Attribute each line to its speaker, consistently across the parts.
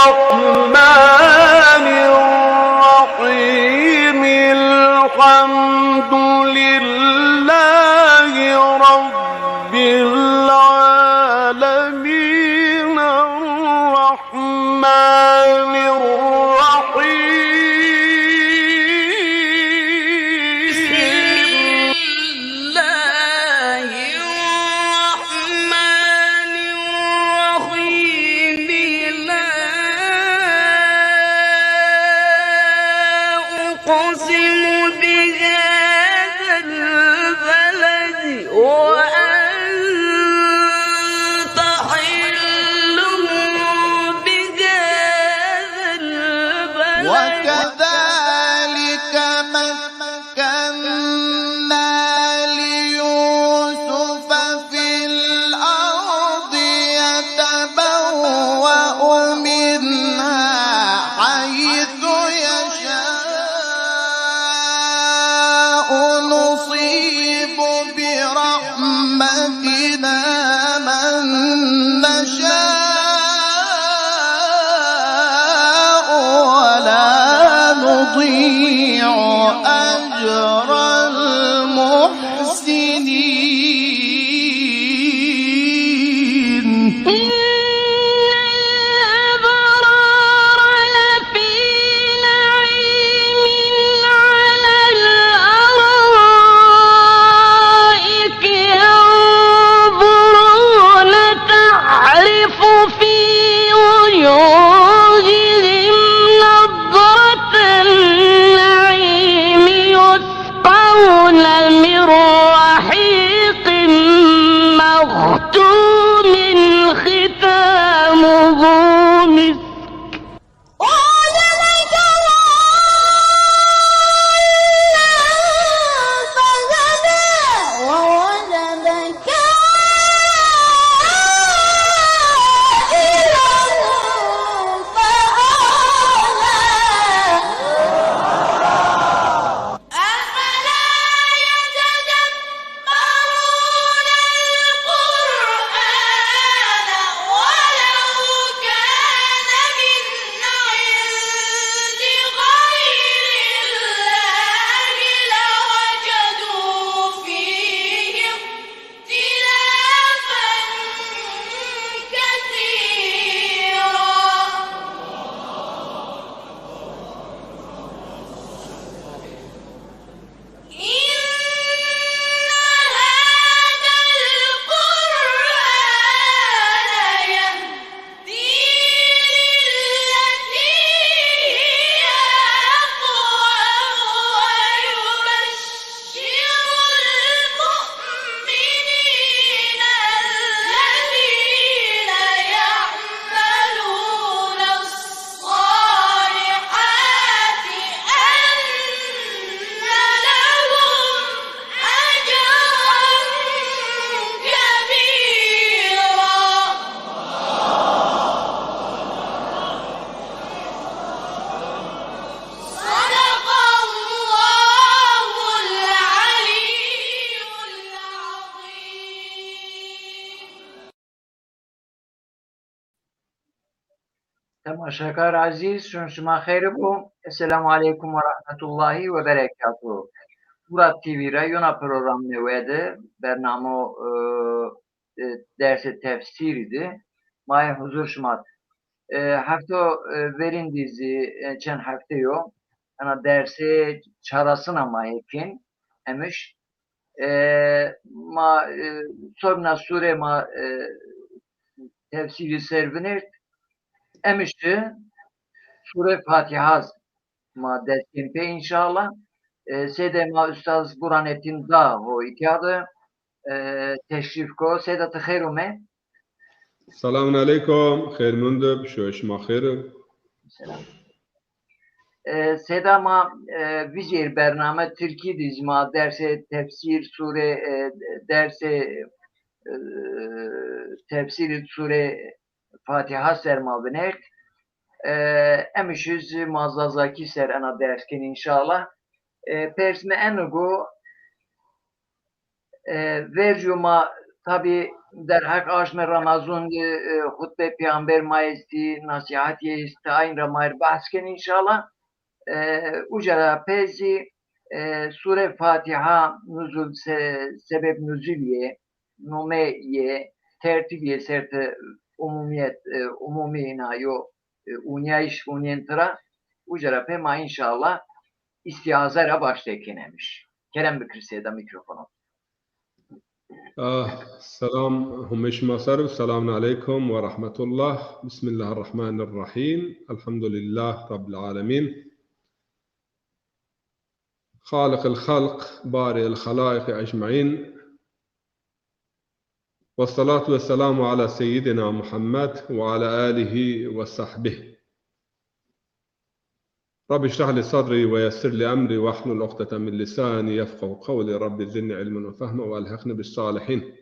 Speaker 1: الرحمن الرحيم الحمد لله رب العالمين الرحمن
Speaker 2: وكذلك مكنا ليوسف في الأرض يتبوأ منها حيث يشاء نصيب برحمتنا من نشاء نضيع أجر المحسنين
Speaker 3: إن الأبرار لفي نعيم على الأرائك ينظرون تعرف في وجوههم نضرة النعيم يسقون من رحيق مختوم ختامه مسك ووجدك
Speaker 4: تماشاکار عزیز شما خیر بو. السلام علیکم و rahmetullahi ve berekatuhu. Murat TV Rayona programı neydi? Bernamo dersi tefsiriydi. May huzur şumat. Hafta verin dizi çen hafta yo. Ana dersi çarasına mahekin emiş. Ma sonra sure ma tefsiri servinir emişti. Sure Fatiha ma destempe inşallah. Sede ma Üstaz Burhanettin da o itiyadı. Teşrif ko. Seda tıkheyrume.
Speaker 5: Selamun aleyküm. Khairmundub. Şoşma khairim.
Speaker 4: Selam. Seda ma vizir bername Türkiye dizma derse tefsir sure derse tefsir sure Fatiha serma binert. Emişiz mazazaki ser ana dersken inşallah. Persme enugu verjuma tabi در حق آشم رمضان خطبه پیامبر مایستی نصیحت است این را مایر بحث کن انشالله اجرا پیزی سوره فاتحه نزول sebep nüzüliye numeye tertibiye sert umumiyet umumina yo uniyaş uniyentra ujara pema inşallah istiyazara baştekinemiş. Kerem Bikirse'de mikrofonu.
Speaker 5: سلام همه شما سر سلام علیکم و رحمت الله بسم الله الرحمن الرحیم الحمد لله رب العالمين خالق الخلق بارئ الخلائق أجمعين والصلاة والسلام على سيدنا محمد وعلى آله وصحبه رب اشرح لي صدري ويسر لي أمري واحلل عقدة من لساني يفقه قولي رب زدني علما وفهما والحقني بالصالحين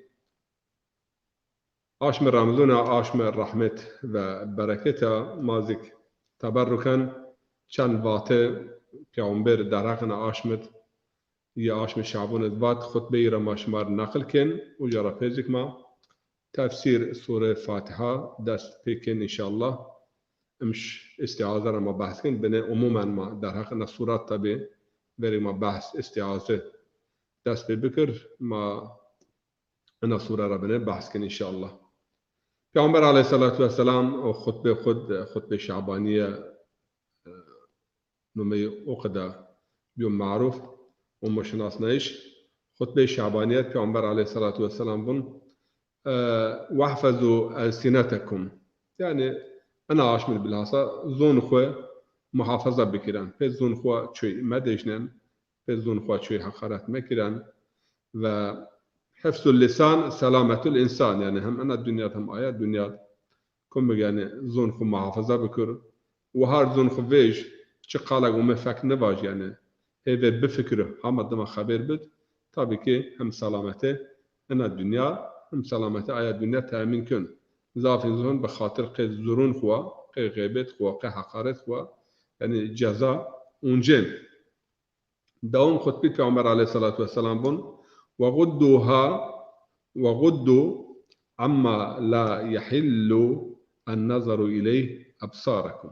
Speaker 5: آشم رمضان آشم رحمت و برکتا مازک تبرکن چند واته پیامبر در حق آشمت یا آشم شعبان وات خطبه را ما شمار نقل کن و جرا پیزک ما تفسیر سوره فاتحه دست پیکن انشاءالله امش استعاذه را ما بحث کن بنه عموما ما در حق سورات تبه بری ما بحث استعاذه دست بکر ما انا سوره را بنه بحث کن انشاءالله پیامبر علیه السلام و خطبه شعبانیه نمی عقده بیوم معروف و مشناس نیش خطبه شعبانیت پیامبر علیه السلام بون واحفظوا ألسنتكم يعني أنا عاشمل بالهاسا زون خو محافظة بكران في زون خو شوي ما ديشنن في زون خو شوي حقارات مكران و حفظ اللسان سلامة الإنسان يعني هم أنا الدنيا هم آيات الدنيا كم يعني زون خو محافظة بكر وهار زون خو فيش شقالك ومفك نباج يعني هذا بفكره هم دم خبر بد طبعا كي هم سلامته أنا الدنيا هم سلامته آيات الدنيا تأمين كن زافين زون بخاطر قيد زرون خوا قيد غيبت خوا قيد حقارت خوا يعني جزاء ونجن دوم خطبة پیامبر عليه الصلاة والسلام بون وغضوا عما لا يحل النظر إليه أبصاركم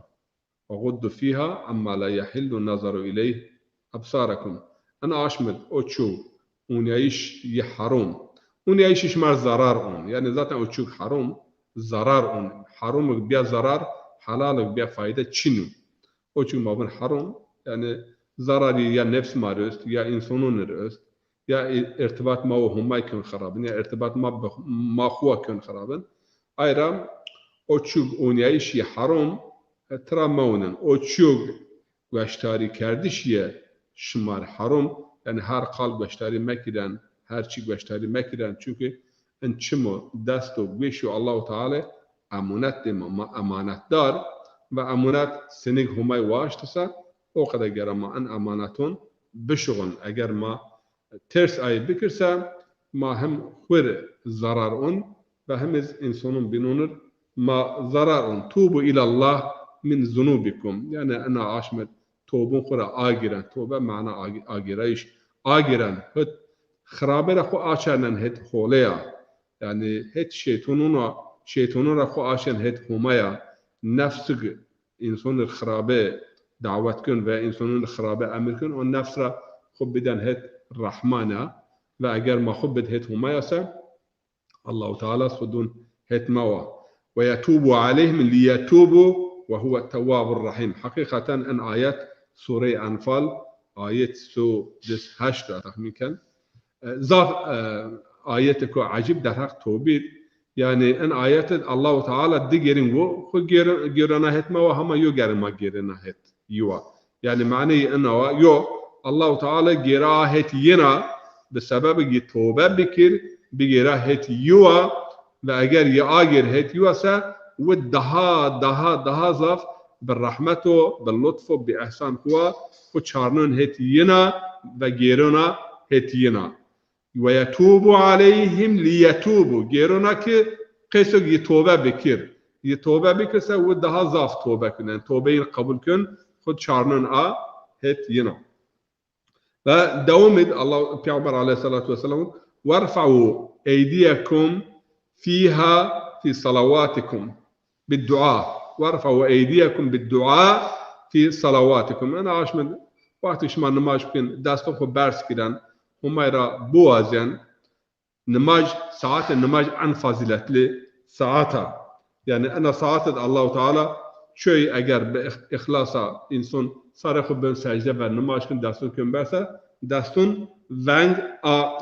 Speaker 5: وغضوا فيها عما لا يحل النظر إليه أبصاركم أنا أشمل أتشو ونعيش يحرم ونعيش مر ضرر أون يعني ذاته أتشو حرام ضرر أون حرام بيا ضرر حلال بيا فايدة تشينو أتشو ما بين حرام يعني ضرر يا نفس مارست يا إنسانون رست يا ارتباط ما وهم ما يكون خرابن يا ارتباط ما خوا يكون خرابن أيضا أتشو ونعيش يحرم ترى مونن أتشو گوشتاری کردیشیه شمار حرام یعنی هر قال گوشتاری مکردن هر چی گوشتاری مکردن چونکه ان چمو دست و گوشو الله تعالی امانت ما امانت دار و امانت سنگ همای واشتسا او قدر گرم ما ان امانتون بشغن اگر ما ترس ای بکرسا ما هم خور ضرر اون و هم از انسانون بینونر ما ضرر اون توبوا الى الله من ذنوبكم يعني انا عاشمت توبون خورا آگیرن توبه معنا آگیرایش آگیرن هت خرابه را خو آشنن هت خولیا يعني هت شیطانون خو آشن هت همایا نفس انسان خرابه دعوت کن و انسانون خرابه امر کن و نفس را خو بدن هت رحمانه و اگر ما خو بد هت همایا سا الله تعالى صدون هت موا ويتوب عليهم ليتوبوا وهو التواب الرحيم حقيقة أن آيات سورة أنفال آيات سو دس هشت تخمين كان ظاف آياتك عجيب در حق توبير يعني أن آيات الله تعالى دي جيرين و خو جيرنا هت ما وهما يو جيرن ما جيرنا هت يوا يعني معنى أنه يو الله تعالى جيرا هت ينا بسبب توبة بكر بجيرا هت يوا وأجر يأجر هت يوا سا والدها ظف بالرحمة باللطف بإحسان هو وشارنون هتينا وغيرنا هتينا ويتوب عليهم ليتوبوا غيرنا كي قيسو يتوبة بكر سا والدها ظف توبة كنن توبين قبول كن خد شارنون هتينا ودومد الله پیامبر عليه الصلاة والسلام وارفعوا أيديكم فيها في صلواتكم بالدعاء وارفعوا أيديكم بالدعاء في صلواتكم. أنا عاش من وقتی شما نماز بکن دستون خود برس کردن همه را بوازن نماز ساعت نماز عن فضیلت لی ساعتها يعني أنا ساعت الله تعالى شوي أجر بإخلاصا إنسان صار خود بين سجدة و نماز کن دستون کن برسه دستون ونگ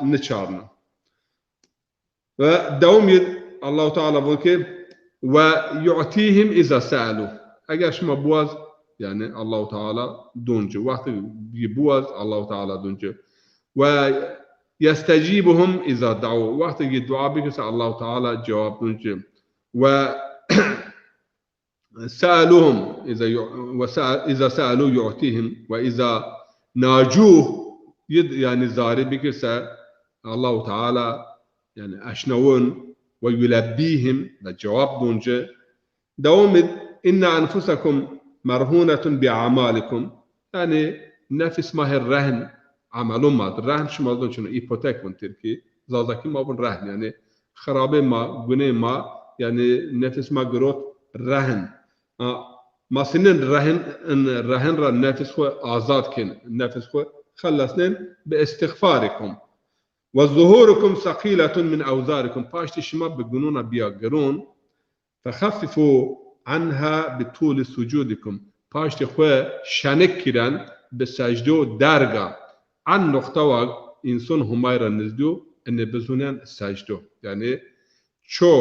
Speaker 5: نچارنا و دوم يد الله تعالى بقول ويعطيهم إذا سألوا أجر شما بواز يعني الله تعالى دونج وقت يبواز الله تعالى دونج ويستجيبهم إذا دعوا وقت الدعاء بكس الله تعالى جواب دونج و سألوهم إذا سألوا يعطيهم وإذا ناجوه يعني زاري بكس الله تعالى يعني أشنون ويلبيهم الجواب دونج دوم إن أنفسكم مرهونة بأعمالكم يعني نفس ما هي الرهن عملهم ما الرهن شما دون شنو إيبوتيك من تركي زازاكي ما بون رهن يعني خرابة ما جنيه ما يعني نفس ما جروت رهن ما سنن الرهن را نفس خو آزاد كن نفس خو خلصنن باستغفاركم وظهوركم ثقيلة من أوزاركم باشتي شما بجنون بياجرون فخففوا عنها بطول سجودكم پاشت خو شنک کردن به سجده درگا عن نقطه و انسان همای را نزدو ان بزونن سجده یعنی چو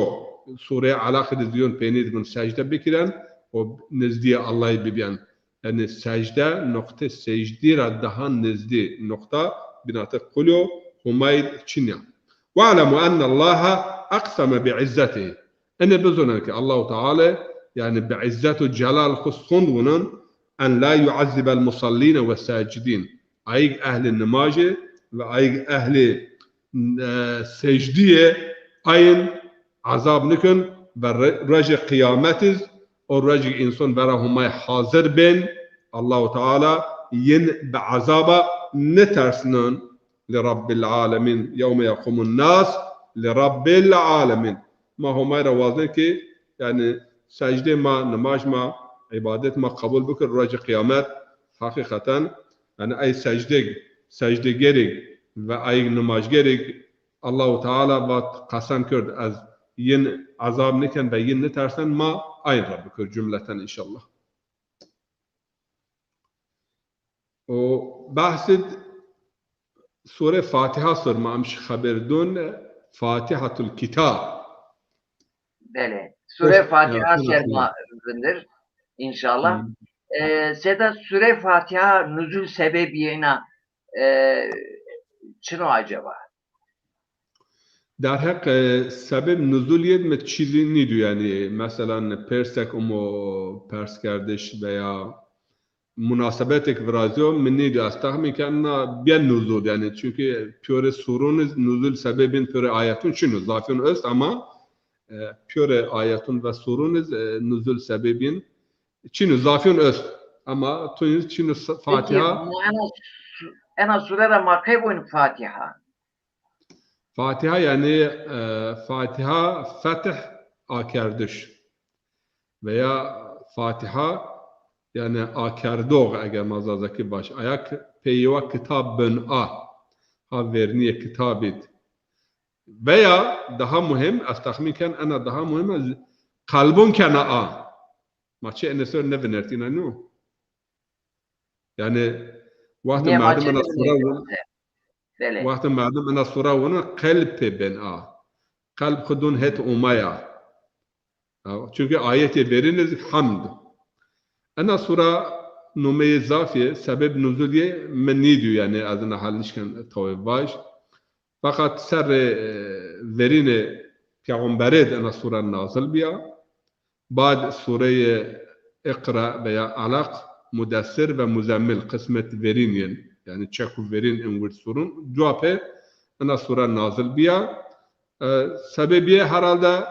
Speaker 5: سوره علاقه دیون پینید من سجده بکردن و نزدی الله ببین یعنی سجده نقطه سجدی را دهان نزدی نقطه بنات قلو همای چنیا واعلموا ان الله اقسم بعزته ان بزونن که الله تعالی يعني بعزته جلال خصوصاً أن لا يعذب المصلين والساجدين أي أهل النماذج وأي أهل السجدية أين عذاب نكن برجع قيامته ورجع إنسان براهم ما حاضر بين الله تعالى ين بعذاب نترسنن لرب العالمين يوم يقوم الناس لرب العالمين ما هو ما روازن كي يعني سجده ما نماز ما عبادت ما قبول بکر راج قیامت حقیقتا یعنی ای سجده گری و ای نماز گری الله تعالی با قسم کرد از ین عذاب نکن و ین نترسن ما این را بکر جملتا انشالله و بحث سوره فاتحه سر ما امش خبردون فاتحه الكتاب
Speaker 4: بله Süre Fatiha sermadır inşallah. Seda Süre Fatiha nüzul sebebiyine çino acaba?
Speaker 5: در حق سبب نزول یه چیزی نیدو یعنی مثلا پرسک امو پرس کردش و یا مناسبت که ورازیو من نیدو استخمی که انا بیان نزول یعنی چونکه پیور سورون نزول سببین پیور آیتون چنو ظافیون است اما پیور آیتون و سورون نزول سببین چنو ظافیون است اما تو چنو فاتحه
Speaker 4: انا سوره مکه بوین فاتحه
Speaker 5: فاتحه یعنی فاتحه فتح آکردش و یا فاتحه یعنی آکردوغ اگر مازازکی باش آیا پیوا کتاب بن ها ورنی کتابید و یا daha مهم استخمی کن انا daha مهم قلبون کنه ما چه انسان نبنرتین انو yani وقت مردم انا سوره وقت مردم انا سوره ونه قلب بن قلب خودون هت اومایا çünkü ayeti veriniz hamd انا سوره نومه اضافه سبب نزولی من نیدو yani adına halişken tavib baş fakat ser verine peygambered انا سوره نازل بیا بعد سوره اقرا veya alaq مدثر ve muzammil kısmet verin yani çeku verin en sorun cevapı ana sure nazil biya sebebi herhalde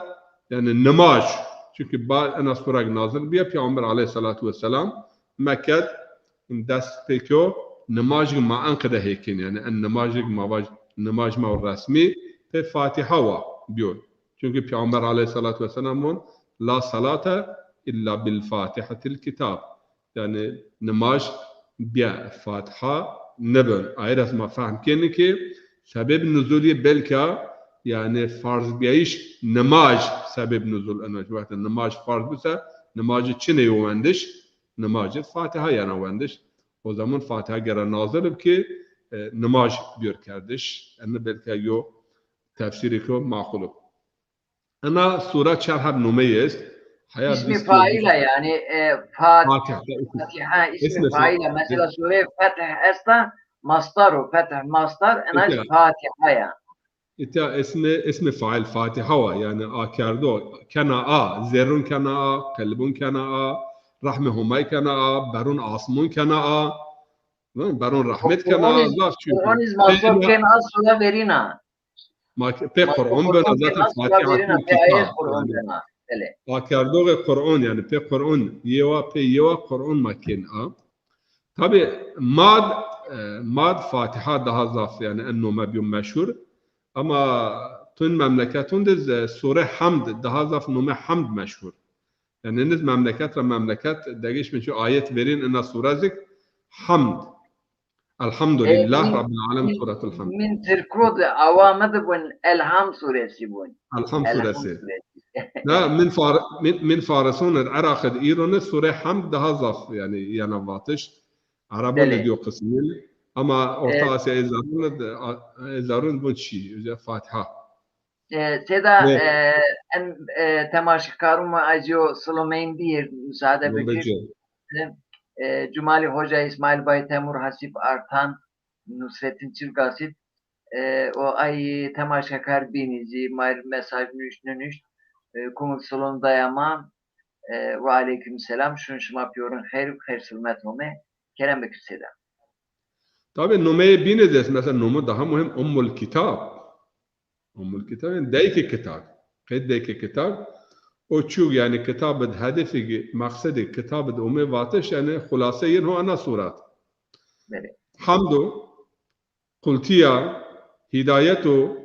Speaker 5: yani namaz çünkü ana sure nazil biya Peygamber aleyhissalatu vesselam Mekke dest peki namaz ma ankada hekin yani en namaz ma نماز ما رسمی به فاتحه و بیو çünkü Peygamber aleyhissalatü vesselam'ın la salata illa bil fatihatil kitab yani namaz bir fatiha nebin ayrıca ma fahm kendi ki sebep nüzuli belki yani farz biyiş namaz sebep nüzul anaj vakti namaz farz bise namazı çine yuvendiş namazı fatiha yana yuvendiş o zaman fatiha göre nazırım ki namaz diyor kardeş yani belki yo tefsiri ko makulu ana sure şerh numeyiz
Speaker 4: İsmi faile yani Fatiha ismi faile mesela sure Fetih esta masdaru Fetih masdar enaj Fatiha ya
Speaker 5: İta ismi fail Fatiha yani akardo kana a zerrun kana a kalbun kana a rahmehumay kana a barun asmun kana a barun rahmet kana a
Speaker 4: Kur'an mazhab kana sure verina
Speaker 5: ما في قرآن بنظرت فاتحة الكتاب أكردوغ قرآن يعني في قرآن يوا قرآن مكين طبعا ماد فاتحة ده ظاف يعني إنه ما بيوم مشهور أما تون مملكتون دز سورة حمد ده ظاف إنه حمد مشهور يعني نز مملكات دقيش من شو آيات برين إن سورة ذك حمد الحمد لله رب العالمين سورة الحمد
Speaker 4: من تركود عوامد بون الحم سورة بون
Speaker 5: الحم سورة لا من فارسون العراق إيران سورة حمد ده ظف يعني ينباتش عربون ديو قسمين أما أورتا آسيا إزارون بون شيء فاتحة
Speaker 4: سيدا تماشكارم أجيو سلومين بير مساعدة بكير Cumali Hoca, İsmail Bay Temur, Hasip Artan, Nusrettin Çırgasit, o ay temaşakar binici, mesaj nüşnünüş, kumuk salon dayama, ve aleyküm selam, şunşum yapıyorum, hayır sılmet ome, kerem bekir selam.
Speaker 5: Tabi numeyi bineceğiz, mesela numu daha mühim, Ummul Kitab. Ummul Kitab, yani deyki kitap, deyki kitap, o çuğ yani kitabın hedefi, maksedi kitabın ume vatış yani hulaseyin o ana surat. Hamdu, kultiya, hidayetu,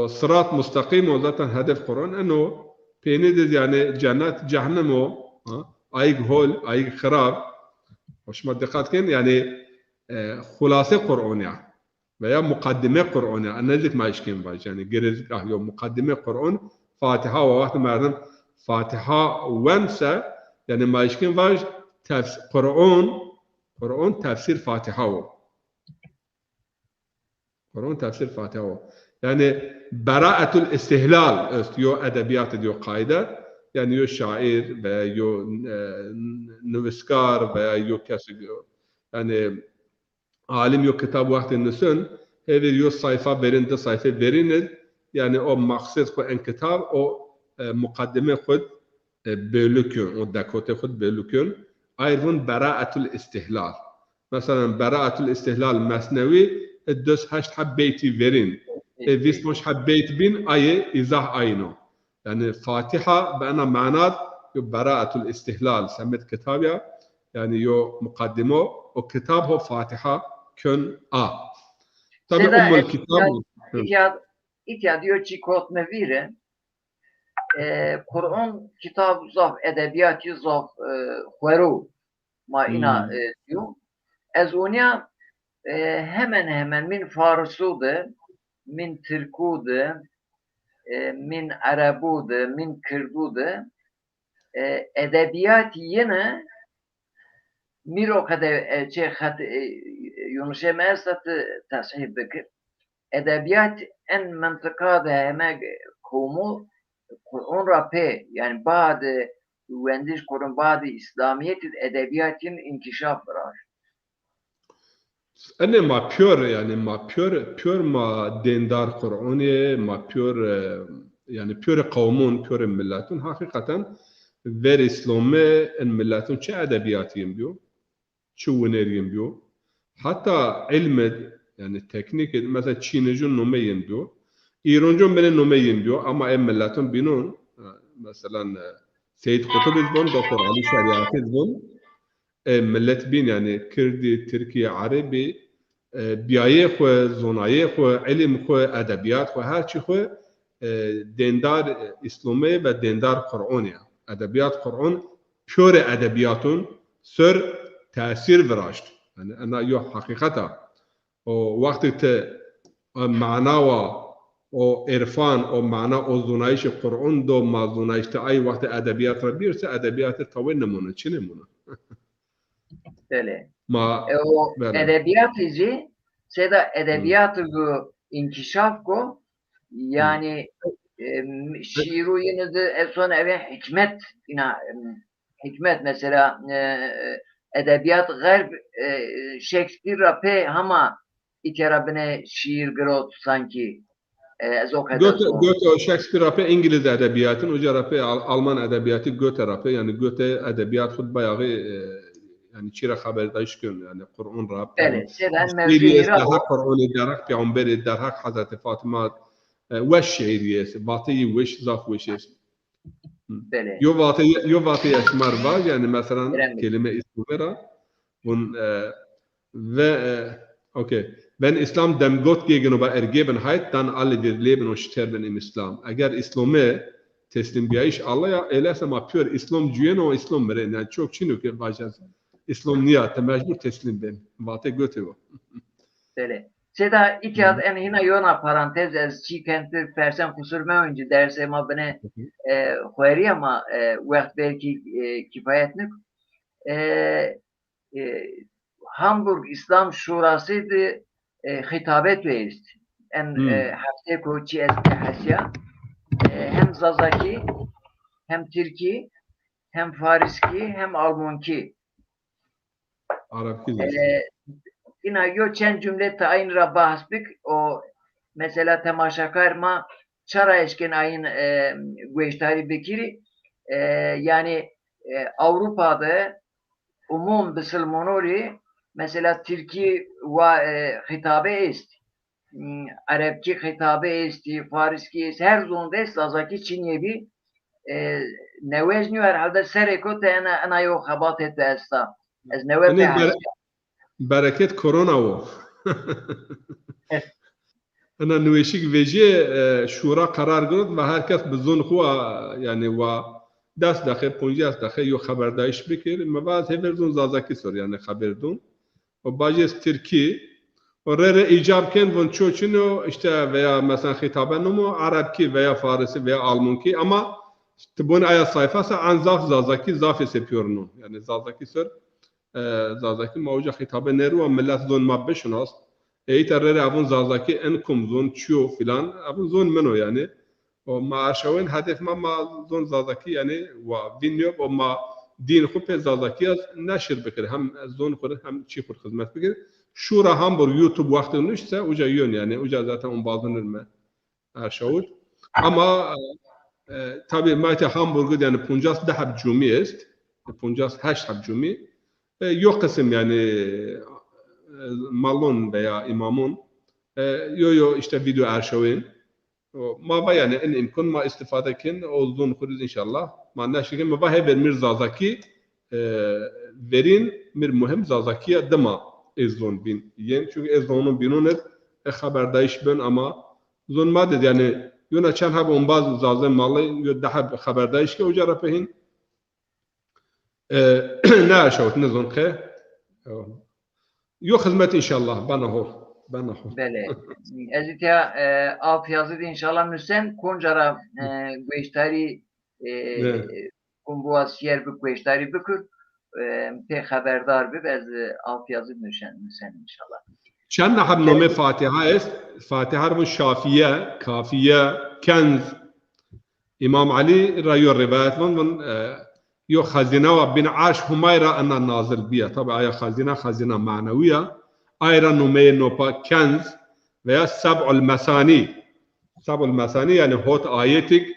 Speaker 5: sırat mustakim o zaten hedef Kur'an. Eno peynediz yani cennet, cehennem o, ayık hol, ayık kharab. Hoşuma dikkat edin yani hulase Kur'an ya veya mukaddime Kur'an ya. Annezik maişkin var yani gerizlik ahyo mukaddime Kur'an, Fatiha ve vakti merdim. Fatiha wense yani maişkin var Kur'an tefsir Fatiha o. Kur'an tefsir Fatiha o. Yani bera'atul istihlal yo edebiyat diyor kaide yani yo şair veya yo nüviskar veya yo kesi yani alim yo kitap vakti nüsün hever yo sayfa verinde sayfa veriniz yani o maksat ko en kitap o مقدمه خود بلوکن و دکوت خود بلوکن ایرون براءة الاستهلال مثلا براءة الاستهلال مصنوی الدوس هشت حبيتي فيرين ویس مش حبيت بين اي ازاح اينو يعني فاتحه بانا معنات براءة الاستهلال سمت كتابيا يعني يو مقدمه وكتاب هو فاتحه كن طبعا ام الكتاب
Speaker 4: İtya diyor ki kot mevire Kur'an kitab zaf edebiyatı zaf hueru maina diyor. Ez onya hemen min Farsu'da, min Türk'u'da, min Arab'u'da, min Kürt'u'da edebiyat yine miro kadar Yunus Emre'sat tasahih bekir. Edebiyat en mantıkada hemen komu Kur'an rape yani bazı vendiş Kur'an bazı İslamiyet edebiyatın inkişaf var.
Speaker 5: Anne ma pure yani ma pure ma dindar Kur'an'ı ma pure yani pure kavmun pure milletun hakikaten ver İslam'ı en milletun çe edebiyatıyım diyor, çe öneriyim diyor. Hatta ilmet yani teknik mesela Çince numayım diyor. İrancı benim numayım diyor ama en milletin binun mesela Seyyid Kutub izbun, Doktor Ali Şeriatı izbun millet bin yani Kürdi, Türkiye, Arabi بیایه خو زونایه خو علم خو ادبیات خو هر چی خو دیندار اسلامی و دیندار قرآنیه ادبیات قرآن پیور ادبیاتون سر تأثیر وراشت یعنی انا یو حقیقتا و وقتی ته معنا و عرفان و معنا و زونایش قرآن دو ما زونایش تا ای وقت ادبیات را بیرسه ادبیات طویل نمونه چی نمونه
Speaker 4: بله
Speaker 5: ما
Speaker 4: o
Speaker 5: بله.
Speaker 4: edebiyatı seda edebiyatı bu inkişaf ko yani şiiru yine de son eve hikmet ina hikmet mesela edebiyat garb Shakespeare rape ama ikerabine şiir grot sanki az o kadar
Speaker 5: Goethe Shakespeare rape İngiliz edebiyatın uca rape Alman edebiyatı Goethe rape yani Goethe edebiyat xud bayağı yani çira haberdayış gün yani Kur'an rap
Speaker 4: evet sedan
Speaker 5: şiiriyes
Speaker 4: mevzuları
Speaker 5: daha Kur'an'ı derhak peygamberi derhak Hazreti Fatıma ve şiiriyes batıyı wish zaf wishes
Speaker 4: bele
Speaker 5: yo batı esmar var yani mesela kelime ismi vera und ve okay wenn Islam dem Gott gegenüber Ergebenheit dann alle wir leben und sterben im Islam eğer İslam'a teslim biyiş Allah'a öyleyse ma pür İslam cüyen o İslam veren yani çok çinuk yapacağız İslam niyate mecbur teslim ben vate götürüyor.
Speaker 4: Bele. Seda iki ad en hina yona parantez az çikentir persen kusurma önce derse ma bene koyri ama vakt belki kifayetlik Hamburg İslam Şurası'ydı hitabet veist en hafte koçi ez Hasya hem Zazaki hem Türki hem Fariski hem Almanki
Speaker 5: Arapki
Speaker 4: ina göçen cümle tayin rabba hasbik o mesela temaşakar ma çara eşken ayın güeştari bekiri yani Avrupa'da umum Müslümanları mesela Türkiye ve hitabe est Arapçı hitabe est Fariski est her zonda est azaki Çinyebi nevejniyor herhalde sereko te ana yo habat et esta ez nevejniyor
Speaker 5: bereket korona o. Ana nüveşik veje şura karar gırd ve herkes bizon xwa yani ve dest daxil 50 daxil yo haberdayiş bikir mevaz heverzon zazaki sor yani haberdun o bajes Türkiye o rere icab ken von çoçino işte veya mesela hitaben mu Arapki veya Farisi veya Almanki ama tibun aya sayfası an zaf zazaki zaf sepiyorun yani zazaki sor zazaki mavca hitabe neru ama millet zon ma beşunas eyterere abun zazaki enkum zon çiyo filan abun zon meno yani o ma arşavın hedef ma zon zazaki yani ve dinliyor o ma din xupe zazaki az neşir bikir hem zon xur hem çi xur hizmet bikir şura Hamburg YouTube vakti nişse uca yön yani uca zaten on bazınır mı arşavut ama tabi maite Hamburg'u yani Punjas dahab cumi est Punjas hash hab cumi yok kısım yani malon veya imamon yo işte video arşivin ma yani en imkan ma istifade kin oldun xuriz inşallah ma naşikin ma heber mir zazaki verin mir muhim zazakiya dema ezlon bin yen çünkü ezlonun binun haberdayiş ben ama zon madde yani yona çan hab on bazı zazem malı yo daha haberdayiş ki uca rapehin ne aşağı ne zon ke yok hizmet inşallah bana ho
Speaker 4: bele ezitya af yazdı inşallah müsen koncara güeştari kumbuasiyer bu güeştari bükür te haberdar bir ez af yazdı müsen inşallah
Speaker 5: çan nahab nome Fatiha est Fatiha bu şafiye kafiye kenz İmam Ali rayo rivayet van yo khazina ve bin arş humayra anna nazil biya tabi aya khazina manawiya ayra nome nopa kenz veya sab'ul mesani yani hot ayetik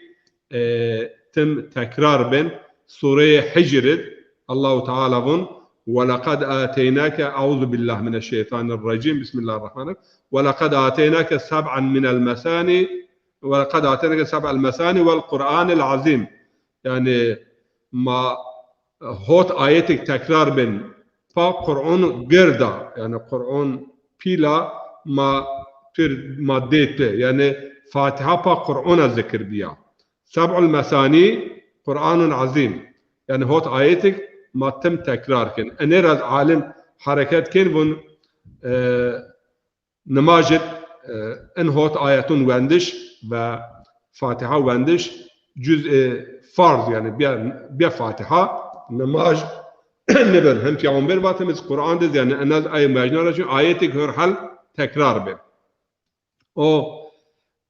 Speaker 5: tim tekrar ben Sure Hicr Allahu Teala bun ve laqad ataynaka auzu billahi mineşşeytanirracim bismillahirrahmanirrahim ve laqad ataynaka sab'an minel mesani ve laqad ataynaka sab'al mesani vel Kur'anil azim yani ma hot ayetik tekrar ben pa Kur'an gerda yani Kur'an پیلا ما پر ماده ته یعنی فاتحه پا قرآن ذکر بیا سبع المثانی قرآن عظیم یعنی هوت آیتک ما تم تکرار کن انیر از عالم حرکت کن ون نماجد ان هوت آیتون وندش و فاتحه وندش جزء فرض يعني بيا فاتحة نماج نبن هم في عمر باتم از قرآن دز يعني الناس آية مجنون رجل آياتك هر حل تكرار به او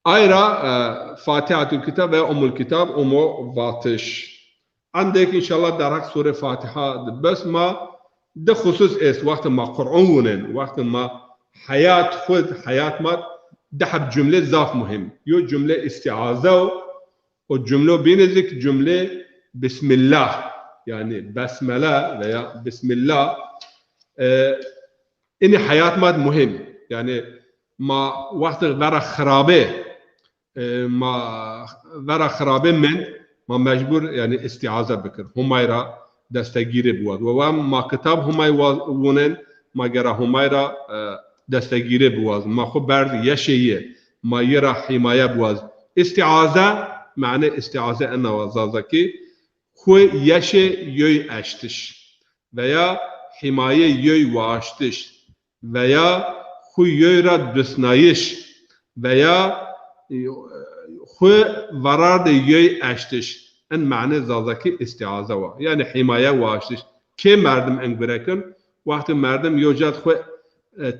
Speaker 5: آيرا فاتحة الكتاب و أم الكتاب أمو باتش عندك إن شاء الله درك سورة فاتحة بس ما ده خصوص اس وقت ما قرآن ونن وقت ما حياة خود حياة ما ده حب جملة ضاف مهم يو جملة استعاذة والجملة بينزك جملة بسم الله يعني بسملة ويا بسم الله إن حياة ما مهم يعني ما وقت ورا خرابة ما ورا خرابة من ما مجبور يعني استعاذة بكر همايرا دستگیر بود و ما کتاب همای وونن ما گرا همايرا دستگیر بود ما خب برد یشیه ما یرا حمایه بود استعاذة معنى استعاذة أنه وزازكي خو يشي يوي أشتش ويا حماية يوي واشتش ويا خو يوي رد بسنايش ويا خو وراد يوي أشتش ان معنى زازكي استعاذة وا يعني حماية واشتش كي مردم انقرأكن وقت مردم يوجد خو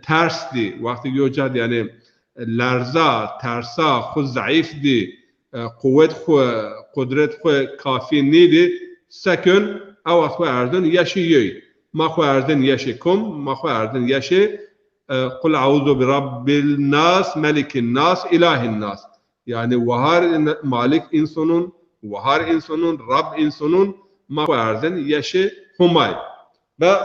Speaker 5: ترس دي وقت يوجد يعني لرزا ترسا خو ضعيف دي قوت خو قدرت خو کافی نیدی سکن او خو اردن یشی ما خو اردن یشی کم ما خو اردن یشی قل اعوذ برب الناس ملك الناس اله الناس يعني وهار مالك انسانون وهار انسانون رب انسانون ما خو اردن یشی همای و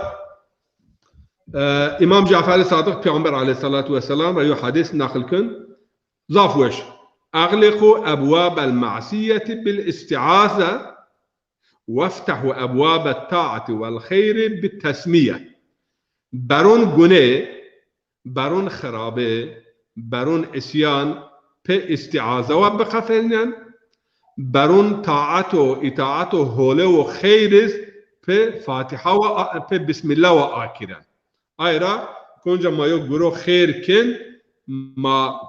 Speaker 5: امام جعفر صادق پیامبر علیه الصلاة والسلام را حدیث نقل کن ضافوش أغلقوا أبواب المعصية بالاستعاذة وافتحوا أبواب الطاعة والخير بالتسمية برون گناه برون خرابه برون اسيان په استعاذة وبقفلن برون طاعت و اطاعت و حوله و خیر په فاتحه و په بسم الله و آکرن آیرا کنجا ما یو گروه خیر کن ما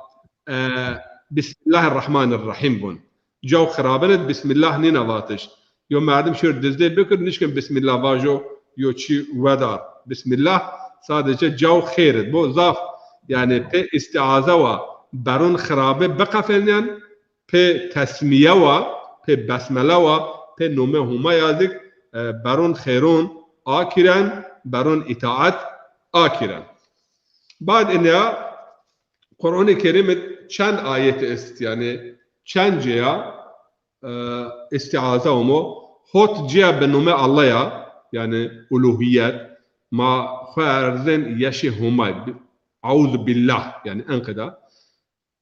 Speaker 5: بسم الله الرحمن الرحيم بون جو خرابنت بسم الله نينواتش يو مردم شور دزده بكر نشكن بسم الله واجو يو چي ودار بسم الله sadece جو خيرت بو ضاف يعني په استعاذة و برون خرابه بقفلن په تسمية و په بسمله و په نومه هما يازك برون خيرون آكرن برون اطاعت آكرن بعد انها قرآن الكريم چند آیت است یعنی چند جیا استعاذه امو هوت جیا به نام الله یا یعنی الوهیت ما فرزن یشی همای اعوذ بالله یعنی انقدا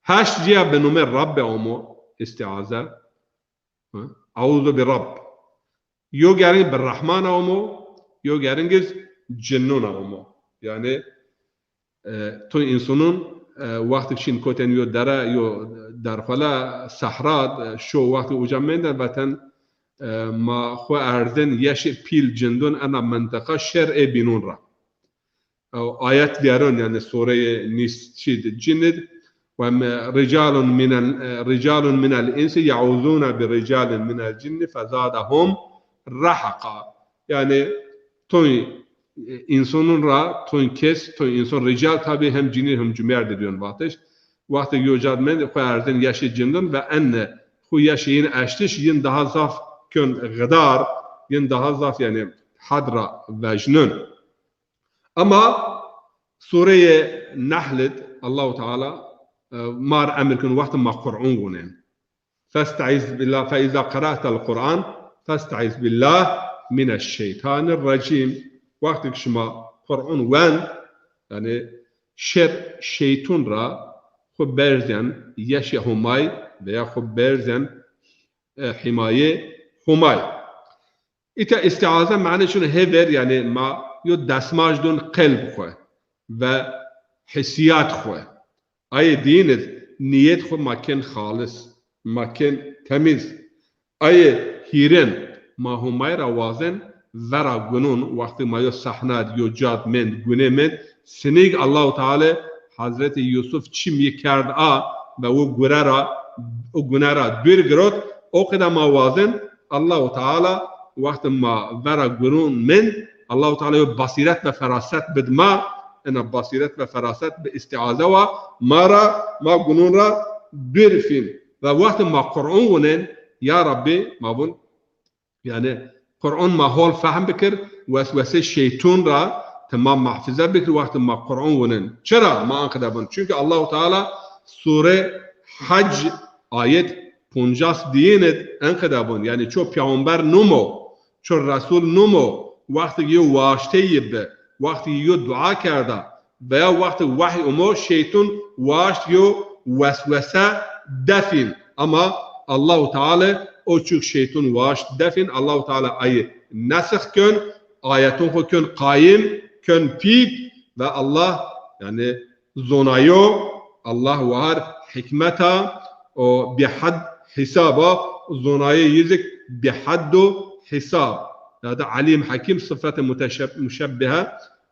Speaker 5: هشت جیا به نام رب امو استعاذه اعوذ برب یو گرین بالرحمن امو یو گرینگز جنون امو یعنی تو انسانون وقتی چین کوتن یو دره یو در فلا صحرا شو وقتی اوجا مندن وطن ما خو اردن یش پیل جندون انا منطقه شرع بینون را آیت بیارون یعنی سوره نیست چید جند و رجال من الانس يعوذون برجال من الجن فزادهم رهقا یعنی توی انسانون را تو این کس تو انسان رجال تابع هم جنی هم جمعه دیدن وقتی یوجد من خو اردن یشی جندن و ان خو یشی این اشتش ین daha zaf کن غدار ین daha zaf yani hadra vecnun ama سوره نحل الله تعالى مار امر کن وقت ما قرآن گونن فاستعذ بالله فاذا قرأت القرآن فاستعذ بالله من الشيطان الرجيم وقتی که شما قرآن وان یعنی şeytun را خب برزن یش همای veya خب برزن حمایه همای ایتا استعاذه معنی شون هیور یعنی ما یو دستماج دون قلب خو و حسیات خو ای دینت نیت خو مکن خالص مکن تمیز ای هیرن ما همای را وازن ورا گنون وقتی ما یو صحنات یو جاد من گونه من سنیگ الله تعالی حضرت یوسف چی میکرد و او گناه را دور گرفت او قدر ما وازن الله تعالی وقت ما ورا گنون من الله تعالی بصیرت و فراست بد ما ان بصیرت و فراست به استعاذه و ما گنون را دور فیم و وقت ما قرآن ونن یا ربی ما بون یعنی قرآن ما هول فهم بکر وسوسه شیطان را تمام محفظه بکر وقت ما قرآن ونن چرا ما انقدر بون چونکه الله تعالی سوره حج آیت 50 دیند انقدر بون یعنی چو پیامبر نمو چو رسول نمو وقتی یه واشته به وقتی یه دعا کرده بیا وقت وحی امو شیطان واشت یه وسوسه دفن اما الله تعالی او چوک شیطان واشت دفن الله تعالی ای نسخ کن آیتون خو کن قایم کن پید و الله یعنی زونایو الله وار حکمتا و بحد حسابا زونای یزک بحد و حساب هذا علیم حکیم صفت مشبهه